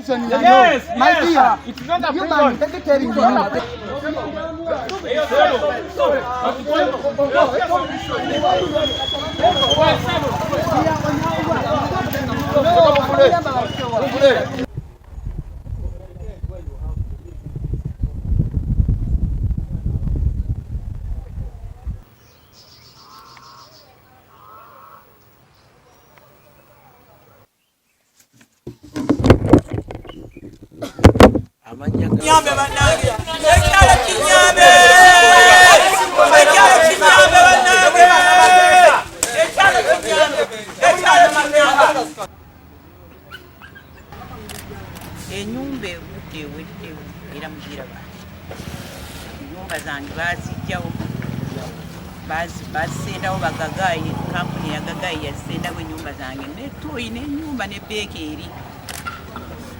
television. Yes, my dear. It's not a prison. Kinyambe bannange ekyalo kinyambe ekyalo kinyambe bannange ekyalo kinyambe enyumba ebudde eweddewo era mugiraba ennyumba zange baazijjawo bazisendawo bagagayi kampuni ya gagayi yazisendawo ennyumba zange netoyi n'ennyumba ne beeka eri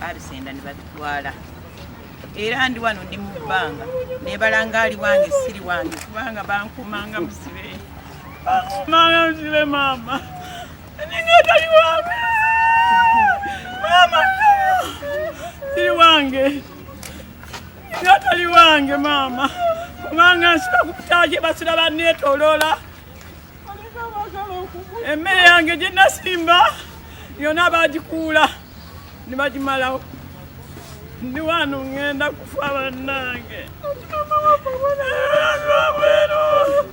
abisenda ne babitwala era ndi wano ndi mu bbanga nebalanga ali wange siri wange kubanga bankumanga musibe mama ningatali wange mama siri wange ningatali wange mama kubanga nsika kutaje basira banetolola emmere yange gye nasimba yonna bagikuula ne bagimalawo ndi wano ngenda kufa bannange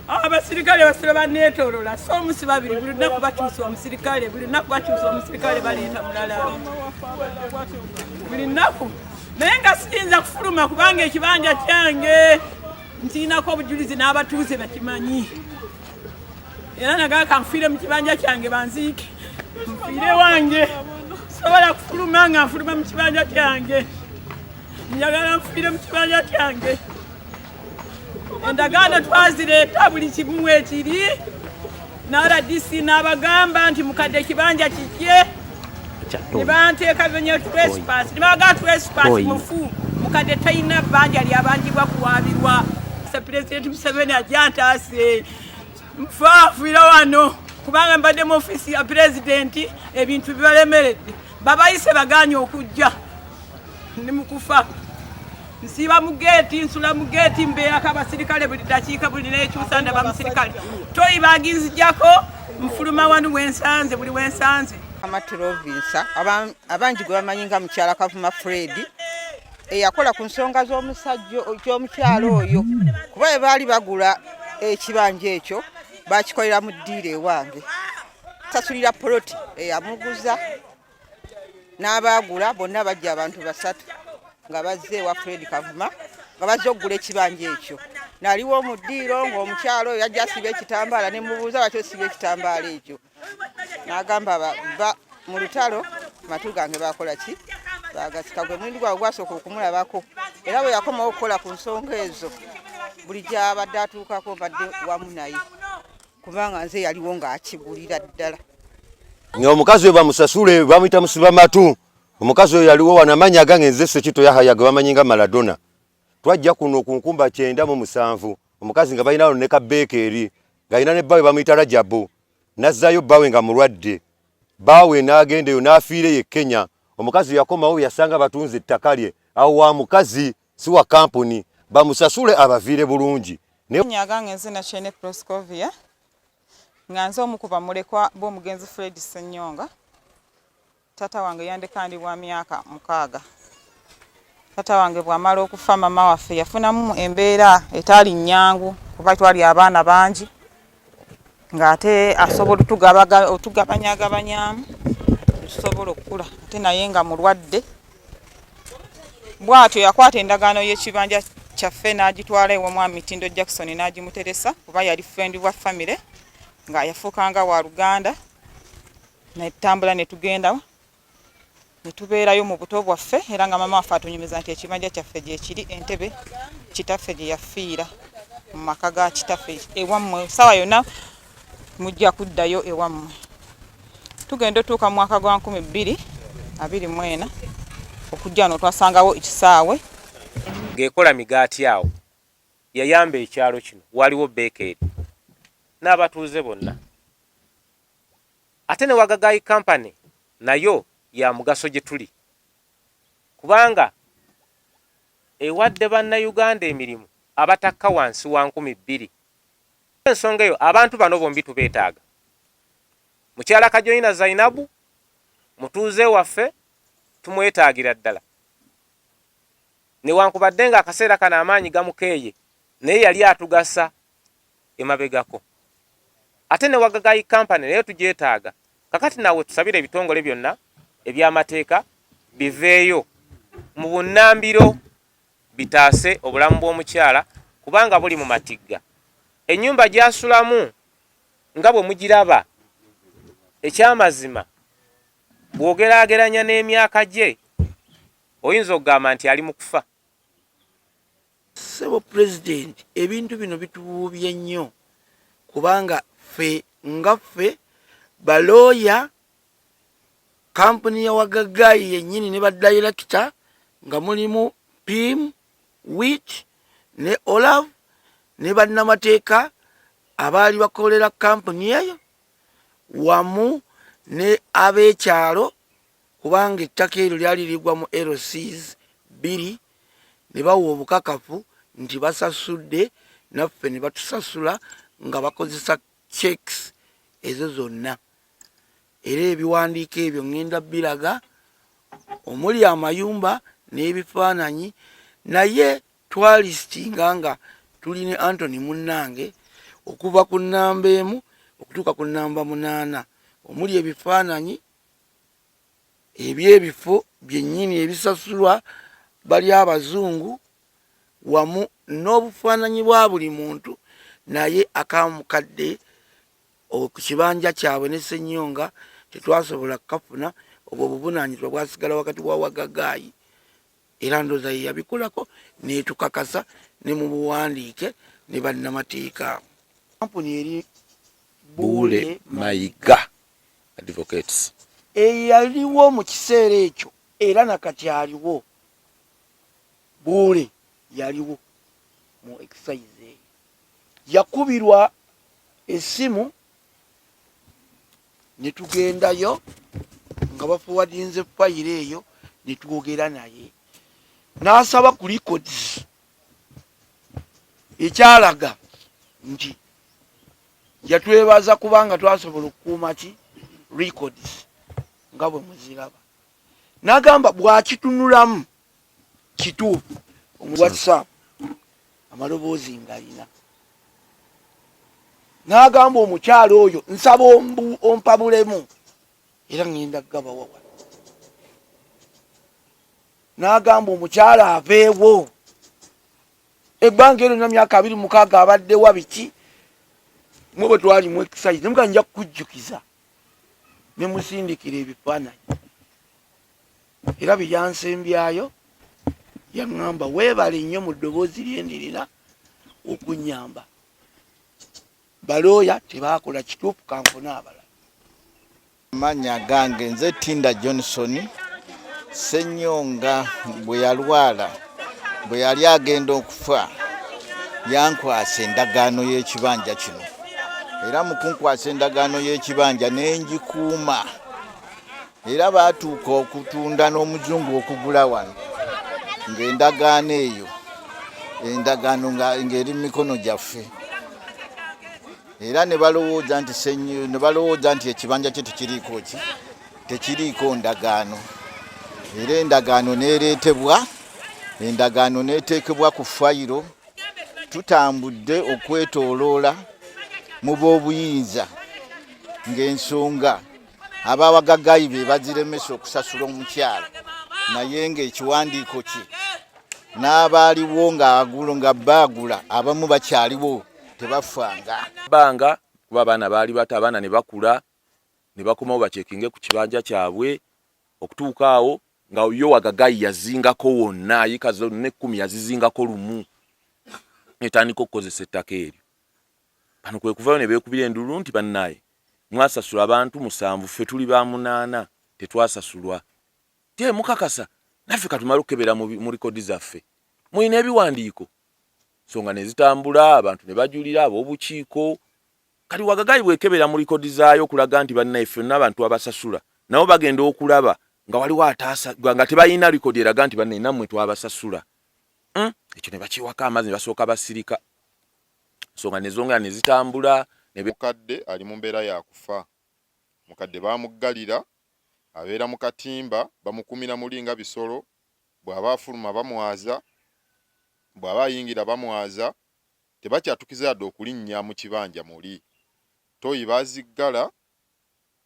abasirikale basira banetolola so omusi babiri buli lunaku bakyusa omusirikale buli lunaku bakyusa omusirikale baleeta mulala buli lunaku naye nga siyinza kufuluma kubanga ekibanja kyange ntiinako obujulizi n'abatuuze bakimanyi era nagaka nfiire mu kibanja kyange banziike nfiire wange sobola kufuluma nga nfuluma mu kibanja kyange njagala nfiire mu kibanja kyange endagaano twazireeta buli kimu ekiri n'RDC n'abagamba nti mukadde ekibanja kikye ne banteeka benye trespass ne baga trespass mufu mukadde talina bbanja lyabangibwa kuwaabirwa Pulezidenti Museveni ajantaase nfaafiira wano kubanga mbadde mu ofiisi ya pulezidenti ebintu bibalemeredde babayise baganye okujja ndi mukufa nsiiba mu geeti nsula mu geeti mbeerako abasirikale buli dakiika buli nekyusa ndaba musirikale toyibaginzijjako nfuluma wanu wensanze buli wensanze Amatulovinsa abangi gwe bamanyi nga mukyala Kavuma Fred eyakola ku nsonga z'omusajja ky'omukyalo oyo kuba bwe baali bagula ekibanja ekyo bakikolera mu ddiiro ewange sasulira poloti eyamuguza n'abaagula bonna bajja abantu basatu nga bazze ewa Fred Kavuma nga bazze okugula ekibanja ekyo naliwo mu ddiiro ng'omukyalo oyo yajja asiba ekitambaala ne mubuuza lwaki osiba ekitambaala ekyo n'agamba mu lutalo matu gange bakola ki bagasika gwe mwindi gwabwe gwasooka okumulabako era bwe yakomawo okukola ku nsonga ezo buli gy'abadde atuukako mbadde wamu naye kubanga nze yaliwo ng'akigulira ddala omukazi we bamusasule bamuyita musiba matu omukazi oyo yaliwo wanamanya agange nze Sekito Yahaya gwe bamanyi nga Maradona twajja kuno ku nkumba 97 omukazi nga balinawo ne kabeeka eri ng'alina ne bbawe bamuyita Rajabu nazzayo bbawe nga mulwadde bbawe n'agenda eyo n'afiire ye Kenya omukazi yakomawo yasanga batunze ettaka lye awo wa mukazi si wa kampuni bamusasule abaviire bulungi nyagange nze na Chene Proscovia nga nze omu ku bamulekwa b'omugenzi Fred Ssenyonga tata wange yandekandibwa myaka 6 tata wange bw'amala okufa mama waffe yafunamu embeera etaali nnyangu kuba twali abaana bangi ng'ate asobola otugabanyagabanyamu tusobola okukula ate naye nga mulwadde bw'atyo yakwata endagaano y'ekibanja kyaffe n'agitwala ew'omwami Mitindo Jackson n'agimuteresa kuba yali friend wa family nga yafuukanga wa Luganda netambula ne tugenda ne tubeerayo mu buto bwaffe era nga mama waffe atunyumiza nti ekibanja kyaffe gye kiri Entebbe kitaffe gye yafiira mu maka ga kitaffe ewammwe sawa yonna mujja kuddayo ewammwe tugenda otuuka mu mwaka gwa 2024 okujja no twasangawo ekisaawe ng'ekola migaati awo yayamba ekyalo kino waliwo beekeri n'abatuuze bonna ate ne Wagagayi Company nayo ya mugaso gye tuli kubanga ewadde bannayuganda emirimu abatakka wansi wa 2,000. Ensonga eyo abantu bano bombi tubeetaaga. Mukyala Kajoyina Zainabu mutuuze waffe tumwetaagira ddala. Newankubadde nga akaseera kana amaanyi gamukeeye naye yali atugasa emabegako. Ate ne Wagagayi Company naye tugyetaaga. Kakati nawe tusabire ebitongole byonna eby'amateeka biveeyo mu bunnambiro bitaase obulamu bw'omukyala kubanga buli mu matigga. Ennyumba gy'asulamu nga bwe mugiraba ekyamazima bw'ogeraageranya n'emyaka gye oyinza okugamba nti ali mu kufa. Ssebo Pulezidenti, ebintu bino bitubuubye nnyo kubanga ffe nga ffe balooya kampuni ya Wagagayi yennyini ne badayirekita nga mulimu PIM, WIT ne OLAV ne bannamateeka abaali bakolera kampuni eyo wamu ne ab'ekyalo kubanga ettaka eryo lyali ligwa mu LCs 2 ne bawa obukakafu nti basasudde naffe ne batusasula nga bakozesa checks ezo zonna. Era ebiwandiiko ebyo ngenda biraga omuli amayumba n'ebifaananyi, naye twalistinga nga tuli ne Anthony munnange okuva ku nnamba 1 okutuuka ku nnamba 8 omuli ebifaananyi eby'ebifo byennyini ebisasulwa bali abazungu wamu n'obufaananyi bwa buli muntu, naye akamukadde ku kibanja kyabwe ne Ssenyonga tetwasobola kukafuna. Obwo obuvunaanyizibwa bwasigala wakati wa Wagagayi era ndooza ye yabikolako netukakasa ne mu buwandiike ne bannamateeka. Kampuni eri Buule Mayiga Advocates eyaliwo mu kiseera ekyo era nakati aliwo. Buule yaliwo mu exercise eyo, yakubirwa essimu ne tugendayo nga bafuwadinze fayiro eyo ne twogera naye n'asaba ku records ekyalaga nti yatwebaza kubanga twasobola okukuuma ki records nga bwe muziraba. N'agamba bw'akitunulamu kituufu mu WhatsApp amaloboozi ng'alina. N'agamba omukyalo oyo nsaba ompabulemu era ngenda kugabawa wano. N'agamba omukyala aveewo. Ebbanga eryo na myaka 26 abaddewa biki mwe bwe twali mu exercise nemuga nja kukujjukiza ne musindikira ebifaananyi. Era bye yansembyayo yaŋŋamba weebale nnyo mu ddoboozi lye ndirina okunnyamba. Balooya tebaakola kituufu kanfune abalala. Amanya gange nze Tinda Johnson. Ssenyonga bwe yalwala bwe yali agenda okufa yankwasa endagaano y'ekibanja kino, era mu kunkwasa endagaano y'ekibanja ne ngikuuma, era baatuuka okutunda n'omuzungu okugula wano ng'endagaano eyo endagaano ng'eri mu mikono gyaffe, era ne balowooza nti ekibanja kye tekiriiko ndagaano. Era endagaano n'ereetebwa, endagaano n'eteekebwa ku fayiro. Tutambudde okwetooloola mu b'obuyinza ng'ensonga aba Wagagayi be baziremesa okusasula omukyala, naye ng'ekiwandiiko kye n'abaaliwo nga baagula abamu bakyaliwo tebafanga. Banga kuba abaana baali bato, abaana ne bakula ne bakomawo bacekinge ku kibanja kyabwe okutuuka awo nga yo Wagagayi yazingako wonna, yiika zonna 10 yazizingako lumu etandika okukozesa ettaka eryo. Bano kwe kuvayo ne beekubira endulu nti bannaye mwasasula abantu 7, ffe tuli ba 8 tetwasasulwa. Tie mukakasa naffe katumala okukebera mu likodi zaffe mulina ebiwandiiko. Nsonga ne zitambula, abantu ne bajulira ab'obukiiko. Kati Wagagayi bwekebera mu likodi zaayo okulaga nti bannaye ffenna abantu abasasula nabo bagenda okulaba nga waliwo ataasa nga tebalina likodi eraga nti banne nammwe twabasasula ekyo ne bakiwako amazzi ne basooka basirika nsonga nezongera ne zitambula. Mukadde ali mu mbeera ya kufa. Mukadde baamuggalira abeera mu katimba bamukumira mulinga bisolo, bw'aba afuluma bamwaza, bw'aba ayingira bamwaza, tebakyatukiza yadde okulinnya mu kibanja muli. Toyi baziggala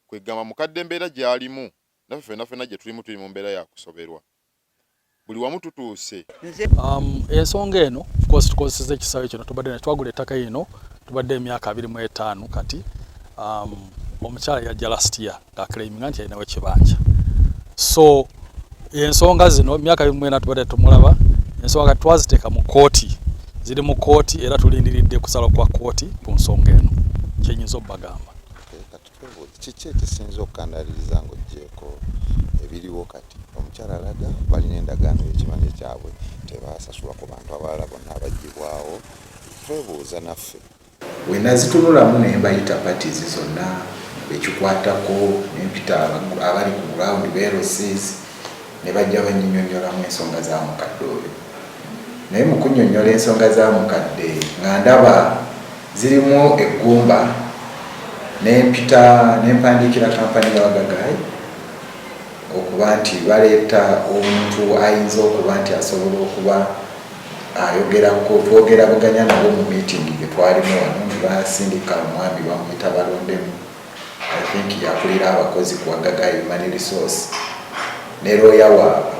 kwegamba mukadde embeera gy'alimu naffe ffenna gye tuli mu mbeera ya kusoberwa. Buli wamu tutuuse. Ensonga eno of tukozesezza ekisaawe kino tubadde twagula ettaka eno tubadde emyaka 25 kati. Omukyala yajja last year ng'aclaiminga nti alinawo ekibanja. So ensonga zino emyaka 24 tubadde tumulaba, ensonga twaziteeka mu kooti, ziri mu kooti era tulindiridde kusala kwa kooti ku nsonga eno kyenyinza obbagamba. Kiki ekisinza okukandaliriza ng'oggyeko ebiriwo kati omukyala alaga balina endagaano y'ekibanja kyabwe tebasasula ku bantu abalala bonna abaggyibwawo, twebuuza naffe wena zitunulamu naye bayita parties zonna bekikwatako nempita abali ku ground berosis ne bajja banyinyonyolamu ensonga za mukadde oyo. Naye mu kunnyonnyola ensonga za mukadde nga ndaba zirimu eggumba nempita nempandiikira kampani y'Abagagayi okuba nti baleeta omuntu ayinza okuba nti asobola okuba ayogerako, twogeraganya nabo mu meeting gye twalimu wano ne basindika omwami bamuyita balondemu. I think yakulira abakozi ku Wagagayi Human Resource ne looya waabwe.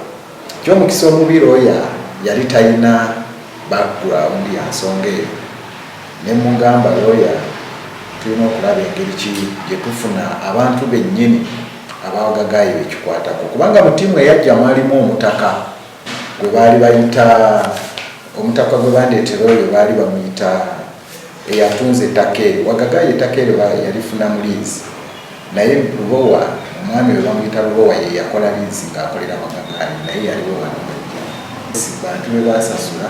Ky'omukisa omubi looya yali talina background ya nsonga eyo. Ne mugamba looya tulina okulaba engeri ki gye tufuna abantu bennyini abawagagayi bekikwatako, kubanga mu ttiimu eyajja mwalimu omutaka gwe baali bayita omutaka gwe bandeetera oyo baali bamuyita eyatunze ettaka eryo. Wagagayi ettaka eryo yalifuna mu liizi, naye Lubowa omwami we bamuyita Lubowa ye yakola liizi ng'akolera Wagagayi, naye yaliwo banomujja. Bantu be basasula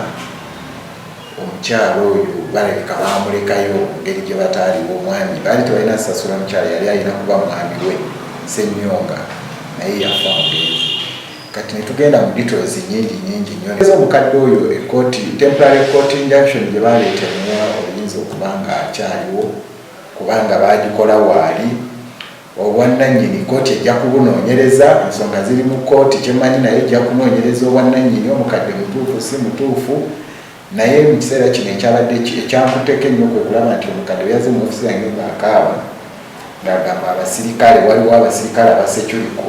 omukyalo oyo baleka bamulekayo ngeri gye bataaliwo. Omwami baali tebalina sasula mukyala, yali alina kuba mwami we Ssennyonga, naye yafa mugenzi. Kati ne tugenda mu details nyingi nnyo. Omukadde oyo ekkooti temporary court injunction gye baleetemuwa oyinza okuba nga akyaliwo kubanga baagikola waali obwannannyini. Kooti ejja kubunoonyereza, ensonga ziri mu kooti, kyemanyi naye ejja kunoonyereza obwannannyini omukadde mutuufu si mutuufu. Naye mu kiseera kino ekyabadde ekyankutteko ennyo kwe kulaba nti omukadde yaze mu ofisi yange ng'akaaba ng'agamba abasirikale, waliwo abasirikale abasekyuliko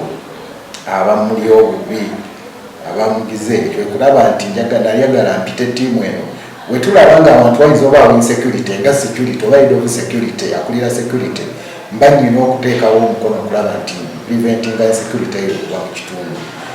abamuli obubi abamugize. Kwe kulaba nti nalyagala mpite ttiimu eno we tulaba ng'abantu bayinza obaawo insecurity nga security oba head of security akulira security mba nnyina okuteekawo omukono okulaba nti preventinga insecurity eyo okuba mu kitundu.